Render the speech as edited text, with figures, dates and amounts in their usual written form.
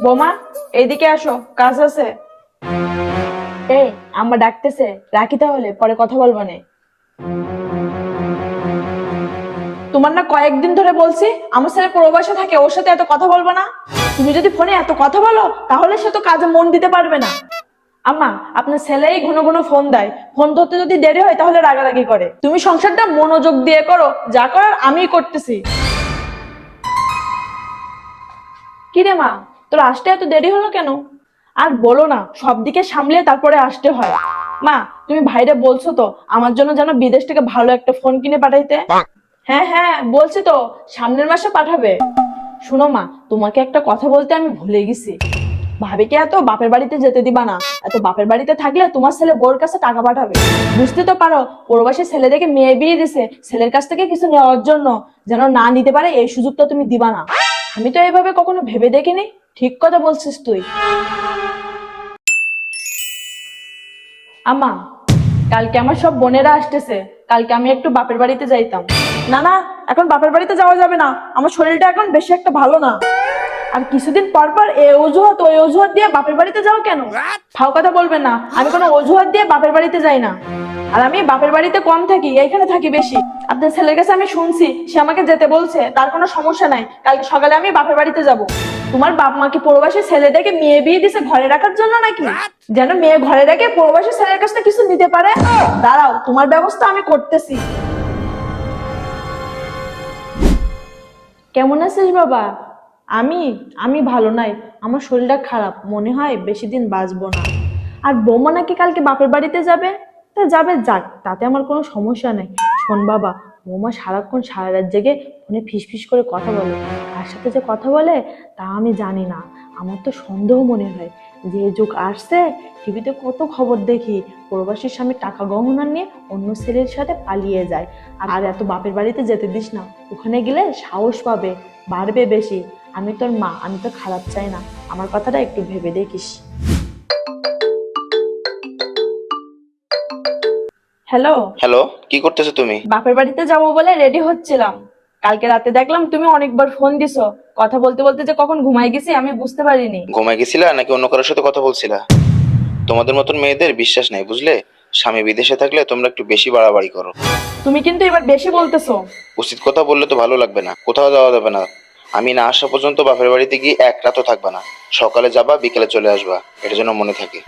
বোমা, এইদিকে আসো, কাজ আছে। এই, আম্মা ডাকতেছে, রাখি তাহলে, পরে কথা বলবো নে। তোমার না কয়েকদিন ধরে বলছি আমার ছেলে প্রবাসে থাকে, ওর সাথে এত কথা বলবো না। তুমি যদি ফোনে এত কথা বলো তাহলে সে তো কাজে মন দিতে পারবে না। আম্মা, আপনার ছেলেই ঘন ঘন ফোন দেয়, ফোন ধরতে যদি দেরি হয় তাহলে রাগারাগি করে। তুমি সংসারটা মনোযোগ দিয়ে করো, যা করার আমিই করতেছি। কি রে মা, তোর আসতে এত দেরি হলো কেন? আর বলো না, সব দিকে সামলিয়ে তারপরে আসতে হয়। মা, তুমি ভাইরে বলছো তো আমার জন্য যেন বিদেশ থেকে ভালো একটা ফোন কিনে পাঠাইতে? হ্যাঁ হ্যাঁ, বলছি তো, সামনের মাসে পাঠাবে। শোনো মা, তোমাকে একটা কথা বলতে আমি ভুলে গেছি। ভাবিকে এত বাপের বাড়িতে যেতে দিবা না। এত বাপের বাড়িতে থাকলে তোমার ছেলে বউর কাছে টাকা পাঠাবে। বুঝতে তো পারো, প্রবাসী ছেলে দেখে মেয়ে বিয়ে দিছে ছেলের কাছ থেকে কিছু নেওয়ার জন্য, যেন না নিতে পারে এই সুযোগটা তুমি দিবা না। আমি তো এইভাবে কখনো ভেবে দেখিনি। ঠিক কথা বলছিস তুই। আমা, কালকে আমার সব বোনেরা আসতেছে, কালকে আমি একটু বাপের বাড়িতে যাইতাম। না না, এখন বাপের বাড়িতে যাওয়া যাবে না, আমার শরীরটা এখন বেশি একটা ভালো না। আর কিছুদিন পর পর এই অজুহাত ওই অজুহাত দিয়ে বাপের বাড়িতে যাও কেন? ফাও কথা বলবেন না, আমি কোনো অজুহাত দিয়ে বাপের বাড়িতে যাই না। আর আমি বাপের বাড়িতে কম থাকি, এইখানে থাকি বেশি। আপনার ছেলের কাছে আমি শুনছি, সে আমাকে যেতে বলছে, তার কোনো সমস্যা নাই, কালকে সকালে আমি বাপের বাড়িতে যাব। তোমার বাপ মা কি প্রবাসী ছেলে দেখে মেয়ে বিয়ে দিছে ঘরে রাখার জন্য নাকি? যেন মেয়ে ঘরে রেখে প্রবাসী ছেলের কাছে কিছু নিতে পারে। দাঁড়াও, তোমার ব্যবস্থা আমি করতেছি। কেমন আছিস বাবা? আমি আমি ভালো নাই, আমার শরীরটা খারাপ, মনে হয় বেশি দিন বাঁচবো না। আর বৌমা নাকি কালকে বাপের বাড়িতে যাবে। তা যাবে যাক, তাতে আমার কোনো সমস্যা নেই। শোন বাবা, বৌমা সারাক্ষণ সারা রাত জেগে ফোনে ফিস করে কথা বলে। কার সাথে যে কথা বলে তা আমি জানি না। আমার তো সন্দেহ মনে হয় যে যুগ আসছে, টিভিতে কত খবর দেখি, প্রবাসীর স্বামী টাকা গহনা নিয়ে অন্য ছেলের সাথে পালিয়ে যায়। আর এত বাপের বাড়িতে যেতে দিস না, ওখানে গেলে সাহস পাবে, বাড়বে বেশি। আমি তোর মা, আমি তো খারাপ চাই না, আমার কথাটা একটু ভেবে দেখিস। হ্যালো। হ্যালো, কি করতেছো তুমি? বাপের বাড়িতে যাবো বলে রেডি হচ্ছিলাম। কালকে রাতে দেখলাম তুমি অনেকবার ফোন দিছো, কথা বলতে বলতে যে কখন ঘুমাই গেছি আমি বুঝতে পারিনি। ঘুমায় গেছিলা নাকি অন্য কারোর সাথে কথা বলছিলা? তোমাদের মতন মেয়েদের বিশ্বাস নাই, বুঝলে? স্বামী বিদেশে থাকলে তোমরা একটু বেশি বাড়াবাড়ি করো। তুমি কিন্তু এবার বেশি বলতেছো। উচিত কথা বললে তো ভালো লাগবে না, কোথাও যাওয়া যাবে না। আমি না আসা পর্যন্ত বাপের বাড়িতে গিয়ে এক রাতও থাকবা না। সকালে যাবা, বিকেলে চলে আসবা, এটা যেন মনে থাকে।